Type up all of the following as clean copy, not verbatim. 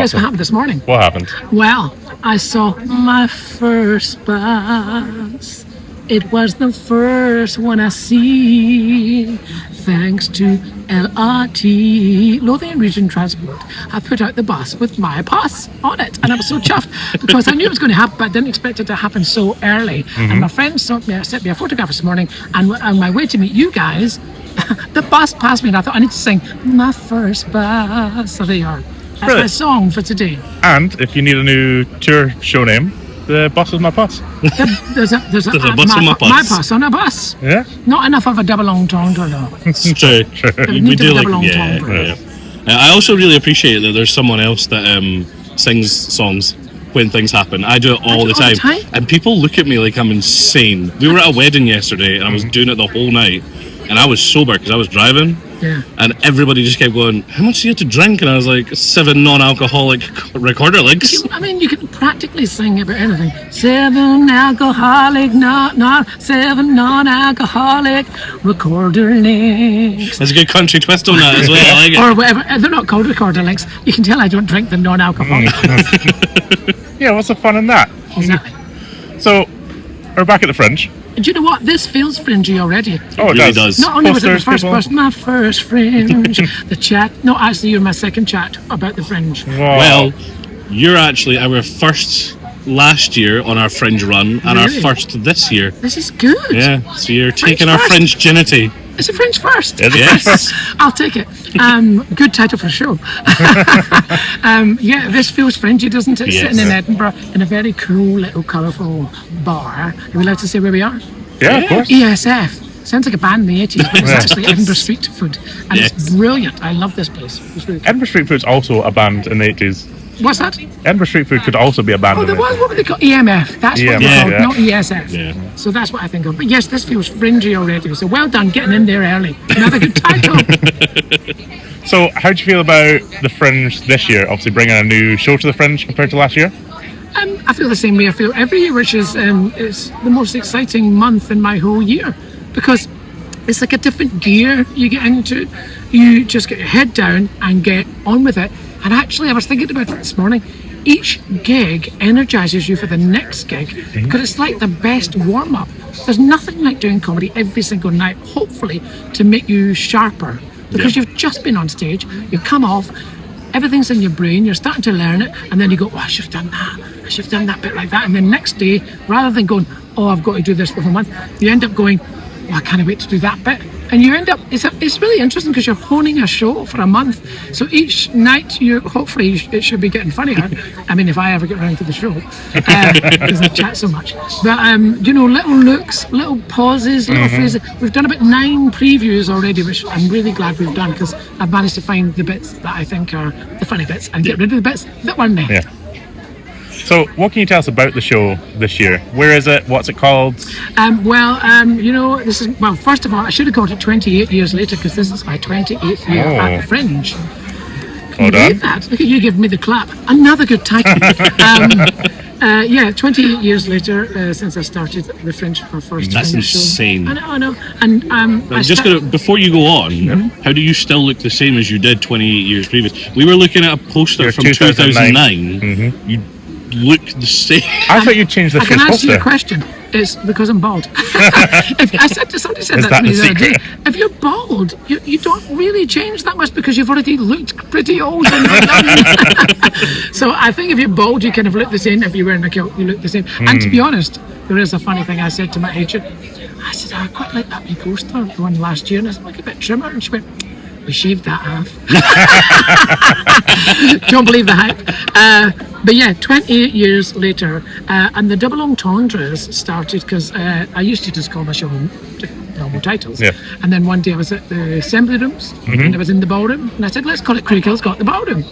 guess what happened this morning? What happened? Well, I saw my first bus. It was the first one I see. Thanks to LRT, Lothian Region Transport, I put out the bus with my pass on it. And I was so chuffed because I knew it was going to happen, but I didn't expect it to happen so early. And my friend sent me a photograph this morning, and on my way to meet you guys, the bus passed me, and I thought I need to sing my first bus. So there you are. That's my song for today. And if you need a new tour show name, the bus is my bus. There's a bus on my bus. My bus on a bus. Yeah. Not enough of a double entendre though. It's true. We do like yeah. I also really appreciate that there's someone else that sings songs when things happen. I do it all the time. And people look at me like I'm insane. We were at a wedding yesterday and I was doing it the whole night, and I was sober because I was driving. Yeah. And everybody just kept going, how much do you have to drink? And I was like, 7 non-alcoholic recorder links. I mean, you can practically sing about anything. 7 alcoholic, not 7 non-alcoholic recorder links. There's a good country twist on that as well. I like it. Or whatever. They're not called recorder links. You can tell I don't drink the non-alcoholic. Yeah, what's the fun in that? Exactly. So, we're back at the Fringe. Do you know what? This feels fringy already. Oh, it really does. Not only was it the Posters, first people. bus, my first Fringe, the chat. No, actually, you're my second chat about the Fringe. Wow. Well, you're actually our first last year on our Fringe run and our Really? first this year. This is good. Yeah, so you're taking our first. Fringe genity. It's a Fringe first. Yes. I'll take it. Good title for a show. Yeah, this feels fringy, doesn't it? Yes. Sitting in Edinburgh in a very cool little colourful bar. Would we like to say where we are? Yeah, of course. ESF. Sounds like a band in the 80s, but it's actually Edinburgh Street Food. And Yes. it's brilliant. I love this place. It's really good. Edinburgh Street Food's also a band in the 80s. What's that? Edinburgh Street Food could also be a band Oh, in there the was, what were they called? EMF. That's what they're EMF, called, yeah. not ESF. Yeah. So that's what I think of. But yes, this feels fringy already. So well done getting in there early. Another good title. So, how do you feel about the Fringe this year? Obviously, bringing a new show to the Fringe compared to last year. I feel the same way I feel every year, which is it's the most exciting month in my whole year because it's like a different gear you get into. You just get your head down and get on with it. And actually, I was thinking about it this morning. Each gig energizes you for the next gig because it's like the best warm-up. There's nothing like doing comedy every single night, hopefully, to make you sharper because you've just been on stage, you've come off, everything's in your brain, you're starting to learn it, and then you go, oh, I should have done that, I should have done that bit like that. And then next day, rather than going, oh, I've got to do this for a month, you end up going, oh, I can't wait to do that bit. And you end up, it's really interesting because you're honing a show for a month. So each night, hopefully it should be getting funnier. I mean, if I ever get around to the show, because I chat so much. But, little looks, little pauses, little phrases. We've done about 9 previews already, which I'm really glad we've done because I've managed to find the bits that I think are the funny bits and get rid of the bits that weren't there. Yeah. So, what can you tell us about the show this year? Where is it? What's it called? This is, well, first of all, I should have called it 28 years later because this is my 28th year at the Fringe. Can you believe that? Look at you giving me the clap. Another good title. 28 years later since I started the Fringe for first. That's Fringe insane. Show. I know. And Before you go on, how do you still look the same as you did 28 years previous? We were looking at a poster from 2009. You look the same. I thought you changed the I can answer poster. your question. It's because I'm bald. Somebody said that to me the other day. If you're bald, you don't really change that much because you've already looked pretty old and young. So I think if you're bald, you kind of look the same. If you're wearing a kilt, you look the same. And to be honest, there is a funny thing I said to my agent. I said, I quite like that wee poster, the one last year, and I said, like a bit trimmer. And she went, we shaved that half. Don't believe the hype. But yeah, 28 years later, and the double entendres started because I used to just call my show normal titles. Yeah. And then one day I was at the Assembly Rooms, and I was in the ballroom, and I said, let's call it Craig Hill's Got the Ballroom.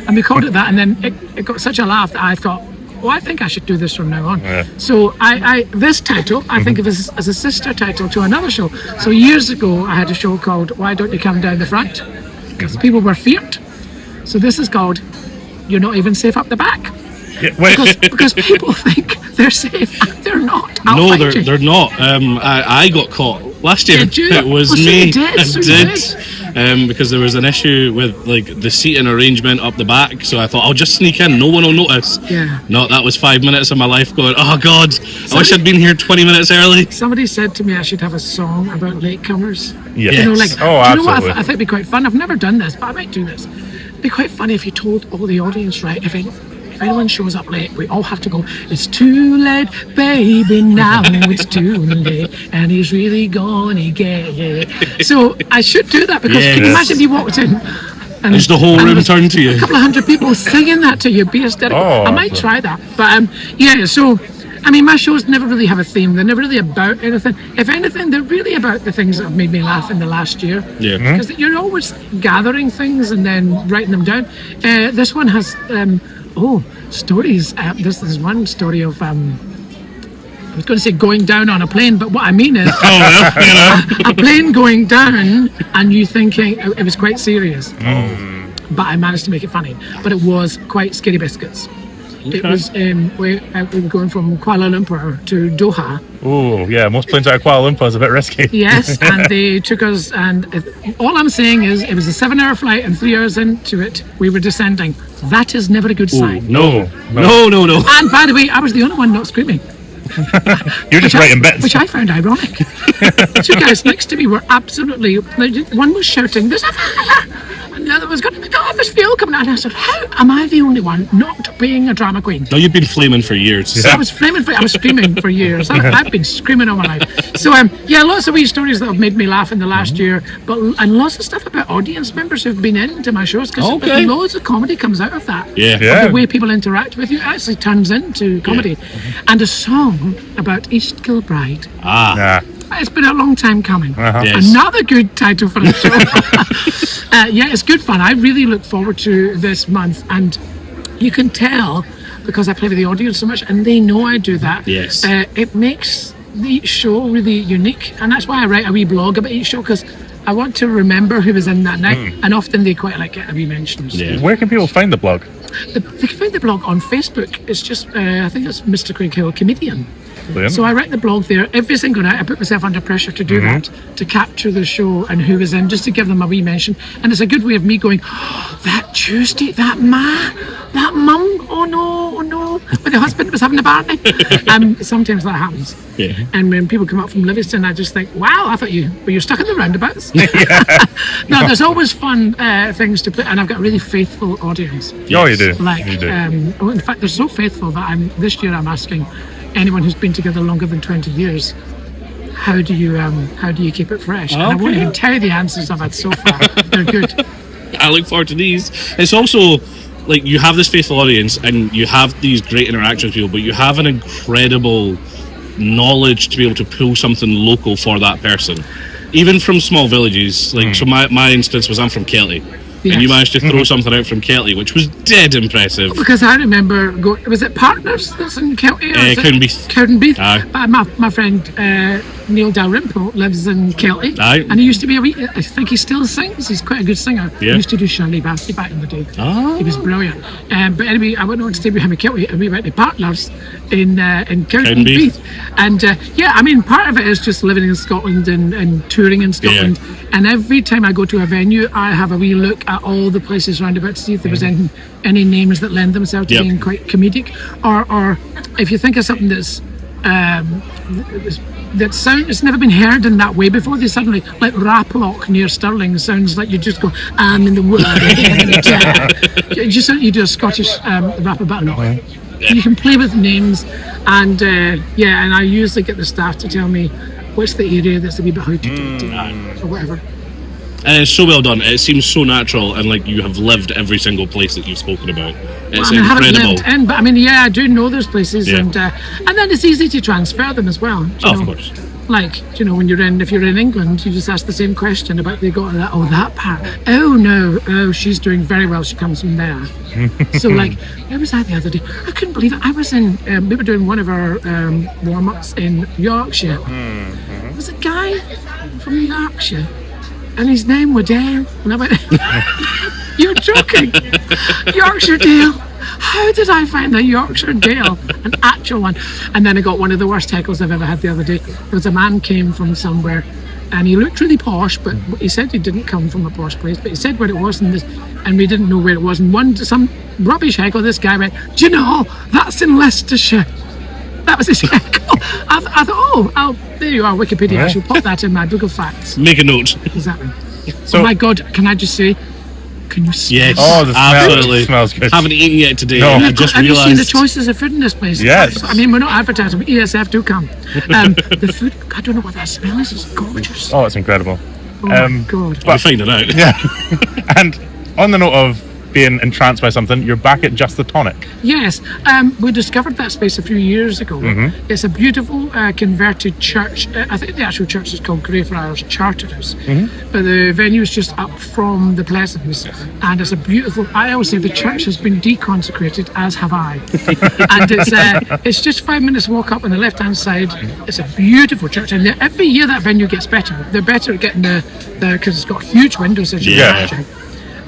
And we called it that, and then it got such a laugh that I thought, oh, I think I should do this from now on. Yeah. So this title, I think of as a sister title to another show. So years ago, I had a show called Why Don't You Come Down the Front? Because people were feared. So this is called You're Not Even Safe Up the Back. Yeah, because people think they're safe and they're not. They're not. I got caught last year. Did you? It was me. So you did. because there was an issue with like the seating arrangement up the back. So I thought I'll just sneak in, no one will notice. Yeah. No, that was 5 minutes of my life going, oh God, I wish I'd been here 20 minutes early. Somebody said to me I should have a song about latecomers. Yes. You know, like, Oh, do you know what absolutely. I think it'd be quite fun? I've never done this, but I might do this. It'd be quite funny if you told all the audience, right, if anyone shows up late, we all have to go, it's too late, baby, now it's too late, and he's really gonna get it. So I should do that, because can you imagine if you walked in and Is the whole room turned to you? a couple of hundred people singing that to you, be hysterical. Oh, I might try that. But yeah, so I mean, my shows never really have a theme. They're never really about anything. If anything, they're really about the things that have made me laugh in the last year. Yeah. Because you're always gathering things and then writing them down. This one has stories. There's one story of I was going to say going down on a plane, but what I mean is a plane going down and you thinking it was quite serious. But I managed to make it funny. But it was quite scary biscuits. It was we were going from Kuala Lumpur to Doha. Oh, yeah, most planes out of Kuala Lumpur is a bit risky. Yes, and they took us, and all I'm saying is it was a 7-hour flight, and 3 hours into it, we were descending. That is never a good sign. No. And by the way, I was the only one not screaming. You're just writing bits. Which I found ironic. The two guys next to me were absolutely, one was shouting, there's a fire! And the other was going, God, there's fuel coming out. And I said, how am I the only one not being a drama queen? No, you've been flaming for years. I was screaming for years. I've been screaming all my life. So yeah, lots of wee stories that have made me laugh in the last year, and lots of stuff about audience members who've been into my shows, because loads of comedy comes out of that. Yeah. The way people interact with you actually turns into comedy. And a song about East Kilbride. Yeah. It's been a long time coming. Yes. Another good title for a show. Yeah, it's good fun. I really look forward to this month, and you can tell because I play with the audience so much, and they know I do that. Yes. It makes the show really unique, and that's why I write a wee blog about each show, because I want to remember who was in that night, and often they quite like get a wee mention. Yeah. Where can people find the blog? They can find the blog on Facebook. It's just, I think it's Mr. Craig Hill Comedian. Brilliant. So I write the blog there every single night. I put myself under pressure to do that, to capture the show and who was in, just to give them a wee mention. And it's a good way of me going, oh, that Tuesday, that mum, oh no, but the husband was having a party. Sometimes that happens. Yeah. And when people come up from Livingston, I just think, wow, I thought you're stuck in the roundabouts. No, there's always fun things to play, and I've got a really faithful audience. Oh, you do. Like, You do. in fact, they're so faithful that this year I'm asking anyone who's been together longer than 20 years, how do you keep it fresh? And I won't even tell you the answers I've had so far. They're good. I look forward to these. It's also like you have this faithful audience and you have these great interactions with people, but you have an incredible knowledge to be able to pull something local for that person. Even from small villages, like so my instance was I'm from Kelty. Yes. And you managed to throw something out from Kelty, which was dead impressive. Because I remember was it Partners that's in Kelty? Cowdenbeath. Aye. My friend Neil Dalrymple lives in Kelty. Aye. And he used to be I think he still sings. He's quite a good singer. Yeah. He used to do Shirley Bassey back in the day. Oh. He was brilliant. But anyway, I went on to stay behind me Kelty, and we went to Partners in Cowdenbeath. And yeah, I mean, part of it is just living in Scotland and touring in Scotland. Yeah. And every time I go to a venue, I have a wee look at all the places round about to see if there was any names that lend themselves to being quite comedic, or if you think of something that's it's never been heard in that way before. They suddenly, like Raploch near Stirling, sounds like you just go, I'm in the wood. You do a Scottish rap about it. You can play with names, and and I usually get the staff to tell me what's the area that's a wee bit hard or whatever. And it's so well done. It seems so natural, and like you have lived every single place that you've spoken about. It's I haven't incredible. lived in, but I mean, yeah, I do know those places, Yeah. and then it's easy to transfer them as well. Do you know? Of course. Like, you know, if you're in England, you just ask the same question about they got that part. Oh no, she's doing very well. She comes from there. So like, where was I the other day? I couldn't believe it. I was in. We were doing one of our warm-ups in Yorkshire. There was a guy from Yorkshire, and his name was Dale. And I went, "You're joking, Yorkshire Dale." How did I find a Yorkshire Dale, an actual one? And then I got one of the worst heckles I've ever had the other day. There was a man came from somewhere, and he looked really posh, but he said he didn't come from a posh place, but he said where it was, and we didn't know where it was. And some rubbish heckle, this guy went, "Do you know, that's in Leicestershire." That was his heckle. I thought, there you are, Wikipedia. I should pop that in my book of facts. Make a note. Exactly. So, oh my God, can I just say, can you smell? Yes, Oh, the smell absolutely. smells good. Haven't eaten yet today. No. I just Have you seen the realised. choices of food in this place? Yes. I mean, we're not advertising, but ESF do come. The food, I don't know what that smell is. It's gorgeous. Oh, it's incredible. Oh my God. We'll find it out. Yeah. And on the note of being entranced by something, you're back at Just the Tonic. Yes, we discovered that space a few years ago. It's a beautiful converted church. I think the actual church is called Greyfriars Charterhouse, but the venue is just up from the Pleasance, and it's a beautiful. I always say the church has been deconsecrated, as have I, and it's just 5 minutes walk up on the left-hand side. It's a beautiful church, and every year that venue gets better. They're better at getting the because it's got huge windows, as you can imagine.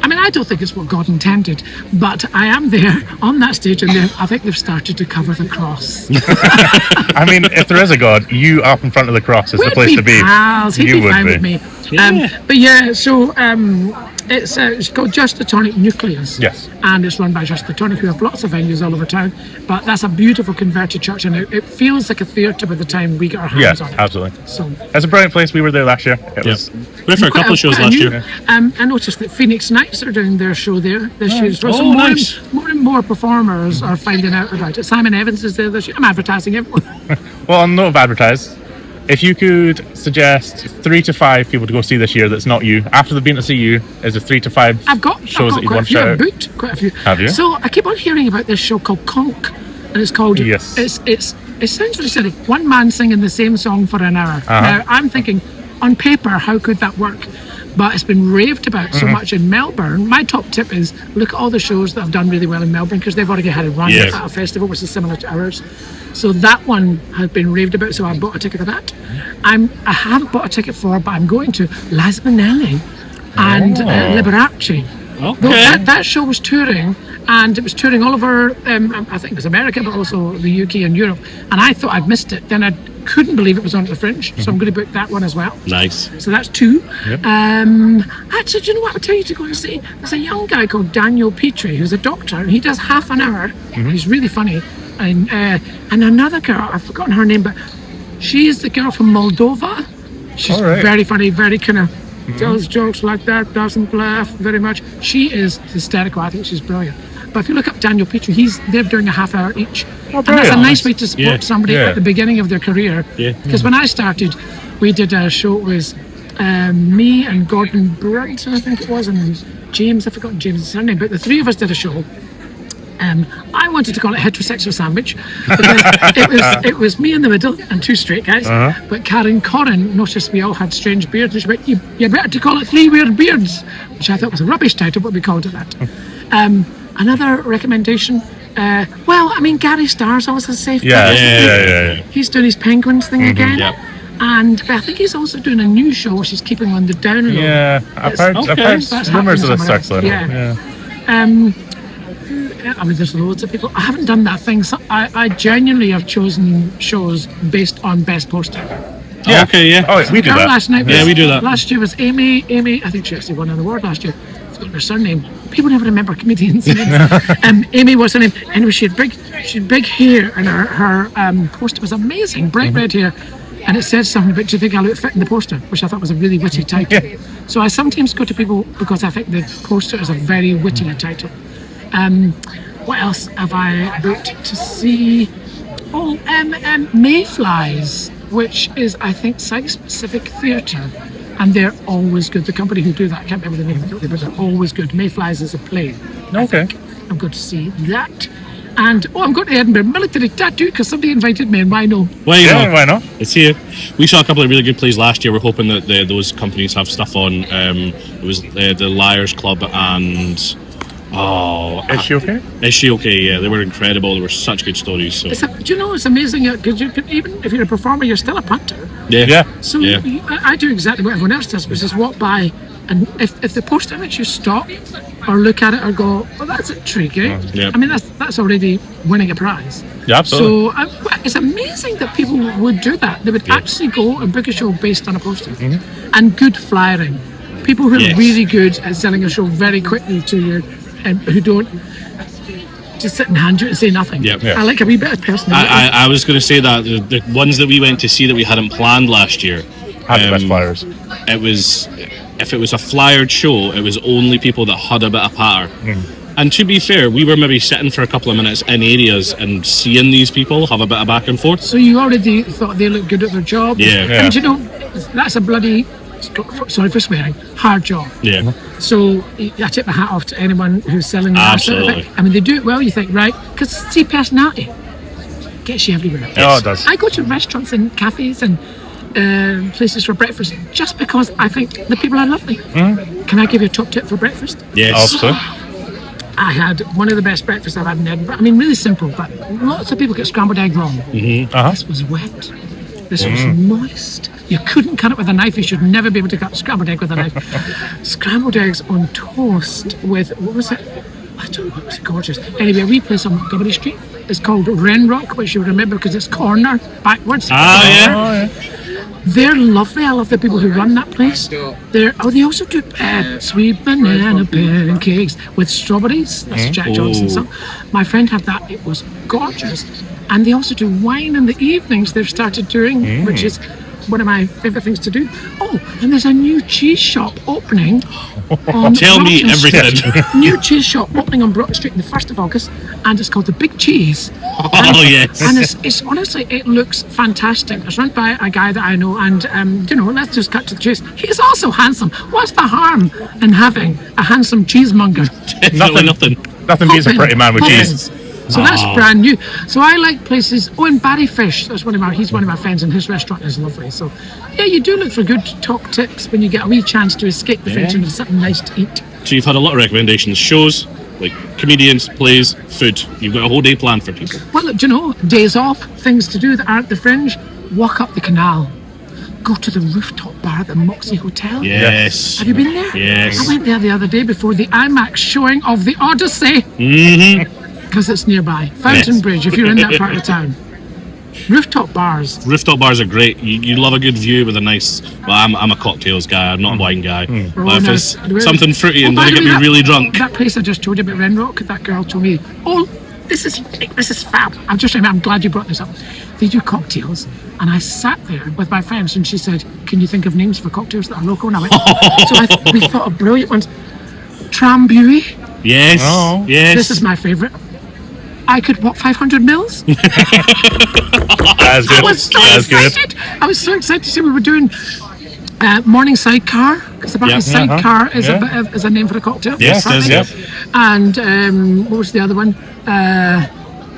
I mean, I don't think it's what God intended, but I am there on that stage, and I think they've started to cover the cross. I mean, if there is a God, you up in front of the cross is the place to be. Pals. He'd You be would fine be. with me. Yeah. But yeah, so it's called Just the Tonic Nucleus. Yes. And it's run by Just the Tonic, who have lots of venues all over town. But that's a beautiful converted church, and it feels like a theatre by the time we get our hands Yes, on it. absolutely. So It's a brilliant place. We were there last year. It was. We went for a couple of shows last year. I noticed that Phoenix Nights are doing their show there this year as well. So Oh, more, nice. more and more performers are finding out about it. Simon Evans is there this year. I'm advertising everyone. Well, on the note of advertise, if you could suggest 3 to 5 people to go see this year that's not you, after they've been to see you, is there 3 to 5 I've got shows that you quite a want to few. shout I've out? booked quite a few. Have you? So I keep on hearing about this show called Conk, and it's called. Yes. It's essentially silly. One man singing the same song for an hour. Now I'm thinking, on paper, how could that work? But it's been raved about so much in Melbourne. My top tip is look at all the shows that have done really well in Melbourne, because they've already had a run Yes. at a festival which is similar to ours. So that one has been raved about, so I bought a ticket for that. I haven't bought a ticket for, but I'm going to Liza Minnelli and Liberace. Okay. That show was touring, and it was touring all over, I think it was America, but also the UK and Europe. And I thought I'd missed it. Then I couldn't believe it was on at the Fringe, so I'm going to book that one as well. Nice. So that's 2. Actually, do you know what I'll tell you to go and see? There's a young guy called Daniel Petrie, who's a doctor, and he does half an hour. He's really funny. And another girl, I've forgotten her name, but she's the girl from Moldova. She's All right. very funny, very kind of tells jokes like that, doesn't laugh very much. She is hysterical. I think she's brilliant. But if you look up Daniel Petrie, they're doing a half hour each. And that's a brilliant. nice way to support somebody Yeah. at the beginning of their career. Yeah. Because when I started, we did a show, it was me and Gordon Brunton, I think it was, and James, I've forgotten James' surname, but the 3 of us did a show. I wanted to call it Heterosexual Sandwich, because it was me in the middle and 2 straight guys. But Karen Corrin noticed we all had strange beards, and she went, "You better to call it 3 Weird Beards," which I thought was a rubbish title, but we called it that. Another recommendation, well, I mean, Gary Starr's always a safe bet, isn't he? He's doing his Penguins thing again. Yep. But I think he's also doing a new show which he's keeping on the down low. Yeah, I've heard That's rumours of happening this somewhere circling. else. Yeah. I mean, there's loads of people. I haven't done that thing. So I genuinely have chosen shows based on best poster. Yeah. Okay, yeah. Oh, we do Girl that. last night Yeah, was- we do that. Last year was Amy. I think she actually won an award last year. I've forgotten her surname. People never remember comedians' names. Amy was her name. Anyway, she had big hair, and her poster was amazing, bright red hair. And it says something about, "Do you think I look fit in the poster?" Which I thought was a really witty title. So I sometimes go to people because I think the poster is a very witty title. What else have I booked to see? Oh, Mayflies, which is, I think, site-specific theatre. And they're always good. The company who do that, I can't remember the name of the company, but they're always good. Mayflies is a play. Okay. I'm going to see that. And, I'm going to Edinburgh Military Tattoo, because somebody invited me, and why no? Yeah, why not? It's here. We saw a couple of really good plays last year. We're hoping that those companies have stuff on. It was the Liars Club and Is she okay? Is She Okay? Yeah, they were incredible. They were such good stories. So Do you know, it's amazing, because you can, even if you're a performer, you're still a punter. yeah. So Yeah. I do exactly what everyone else does, which is walk by And if the poster makes you stop or look at it or go, well, that's intriguing. Yeah. I mean, that's already winning a prize. Yeah, absolutely. So it's amazing that people would do that. They would actually go and book a show based on a poster. And good flyering. People who are really good at selling a show very quickly to you and who don't just sit and hand you and say nothing. Yep. Yeah. I like a wee bit of personality. I was going to say that the ones that we went to see that we hadn't planned last year Had the best flyers. It was, if it was a flyered show, it was only people that had a bit of patter. And to be fair, we were maybe sitting for a couple of minutes in areas and seeing these people have a bit of back and forth. So you already thought they looked good at their job. Yeah. And you know, that's a bloody, sorry for swearing, hard job. Yeah. So I tip my hat off to anyone who's selling that sort of Absolutely. thing. I mean, they do it well, you think, right? Because see, personality gets you everywhere. Oh, it does. I go to restaurants and cafes and places for breakfast just because I think the people are lovely. Can I give you a top tip for breakfast? Yes. Also, I had one of the best breakfasts I've had in Edinburgh. I mean, really simple, but lots of people get scrambled egg wrong. This was wet. This was moist. You couldn't cut it with a knife. You should never be able to cut scrambled egg with a knife. Scrambled eggs on toast with, what was it? I don't know, it was gorgeous. Anyway, a wee place on Montgomery Street. It's called Renrock, which you remember because it's corner, backwards. Yeah. They're lovely. I love the people who run that place. They also do sweet banana pancakes with strawberries. That's Jack Johnson's song. My friend had that. It was gorgeous. And they also do wine in the evenings. They've started doing, which is one of my favourite things to do. Oh, and there's a new cheese shop opening. On Tell me Broughton everything. Street. New cheese shop opening on Broughton Street on the 1st of August, and it's called The Big Cheese. Oh, yes. And it's honestly, it looks fantastic. It's run by a guy that I know, and let's just cut to the chase. He's also handsome. What's the harm in having a handsome cheesemonger? Definitely nothing. Nothing beats a Poppin', pretty man with poppin'. cheese. So that's brand new. So I like places. Oh, and Barry Fish. He's one of my friends, and his restaurant is lovely. So yeah, you do look for good talk tips when you get a wee chance to escape the Fringe and have something nice to eat. So you've had a lot of recommendations. Shows, like comedians, plays, food. You've got a whole day planned for people. Well, look, do you know, days off, things to do that aren't the Fringe. Walk up the canal. Go to the rooftop bar at the Moxie Hotel. Yes. Have you been there? Yes. I went there the other day before the IMAX showing of The Odyssey. Because it's nearby. Fountain Yes. Bridge, if you're in that part of town. Rooftop bars. Rooftop bars are great. You love a good view with a nice. Well, I'm a cocktails guy. I'm not a wine guy. But if it's something fruity and doesn't get me really drunk. That place I just told you about, Renrock, that girl told me, oh, this is fab. I'm glad you brought this up. They do cocktails, and I sat there with my friends, and she said, "Can you think of names for cocktails that are local?" And I went, so we thought of brilliant ones. Trambuie. Yes. Oh. Yes. This is my favourite. I could walk 500 mils. That's good. I was so That's good. excited. I was so excited to see we were doing morning sidecar, because apparently sidecar is a bit of, is a name for a cocktail. Yes, it is, Apparently. And what was the other one? There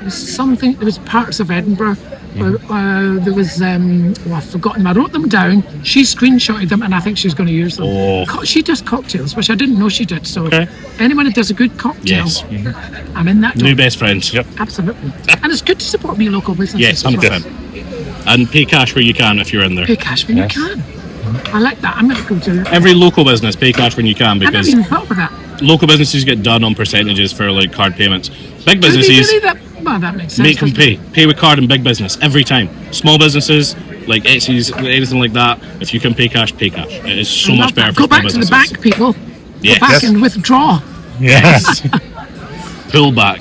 was something. There was parts of Edinburgh. There was I've forgotten them. I wrote them down. She screenshotted them, and I think she's going to use them. She does cocktails, which I didn't know she did. So anyone who does a good cocktail, Yes. I'm in that. New door. best friends. Yep. Absolutely. And it's good to support me local businesses. Yes, as well. 100%. And pay cash where you can if you're in there. Pay cash when you can. I like that. I'm going to go to. Every local business, pay cash when you can, I never because even thought of that. local businesses get done on percentages for like card payments. Big Do they businesses really that makes sense. make them doesn't it? pay with card in big business every time. Small businesses like Etsy's, anything like that, if you can pay cash, pay cash. It is so I much love better that. for Go small back to the businesses. bank, people. Yes. Go back Yes. and withdraw. Yes. Pull back.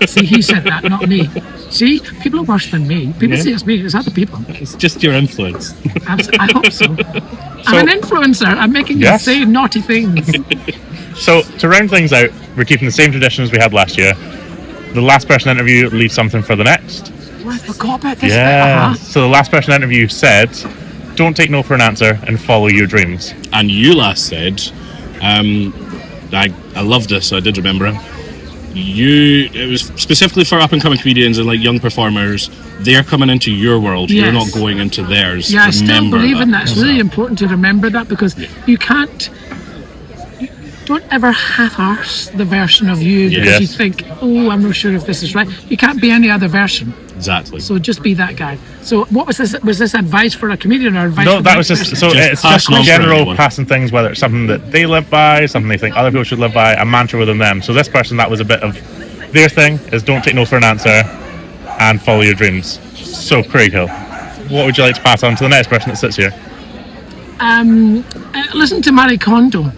See, he said that, not me. See, people are worse than me. People say it's me. It's other people. It's just your influence. I hope so. I'm an influencer. I'm making you Yes. say naughty things. So to round things out, we're keeping the same tradition as we had last year. The last person to interview leaves something for the next. Oh, I forgot about this. Yeah. So the last person to interview said, "Don't take no for an answer and follow your dreams." And you last said, I love this, so I did remember it. It was specifically for up and coming comedians and like young performers. They're coming into your world. You're Yes. not going into theirs. Yeah, I still Remember believe in that. It's really So, important to remember that, because you can't. Don't ever half-arse the version of you because Yes. you think, oh, I'm not sure if this is right. You can't be any other version. Exactly. So just be that guy. So what was this? Was this advice for a comedian or advice? No, for that the was next just person? so Just it's pass just on for general anyone. passing things, whether it's something that they live by, something they think other people should live by, a mantra within them. So this person, that was a bit of their thing is don't take no for an answer and follow your dreams. So Craig Hill, what would you like to pass on to the next person that sits here? Listen to Marie Kondo.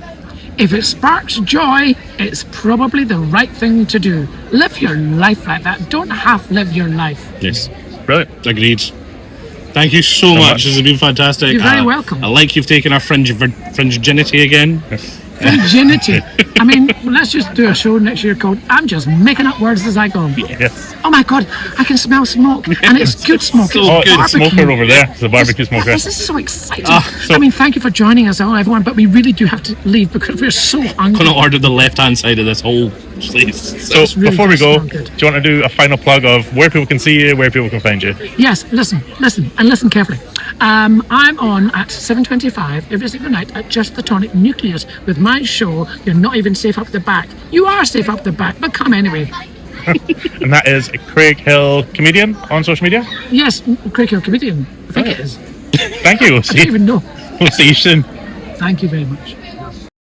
If it sparks joy, it's probably the right thing to do. Live your life like that. Don't half live your life. Yes. Brilliant. Agreed. Thank you so much. much. This has been fantastic. You're very welcome. I like you've taken our fringinity again. Virginity. I mean, let's just do a show next year called I'm Just Making Up Words As I Go. Yes. Oh my God, I can smell smoke. And it's good smoke. So It's Oh, good. it's the barbecue. smoker over there. It's the barbecue smoker. This is so exciting. so- I mean, thank you for joining us, everyone, but we really do have to leave because we're so hungry. Gonna order the left-hand side of this whole place. So really before we does go, smell good. do you want to do a final plug of where people can see you, where people can find you? Yes, listen, and listen carefully. I'm on at 7:25 every single night at Just the Tonic Nucleus with my show, You're Not Even Safe Up the Back. You are safe up the back, but come anyway. And that is Craig Hill, comedian on social media. Yes, Craig Hill Comedian. I think it is. Thank you. I don't even know. We'll see you soon. Thank you very much.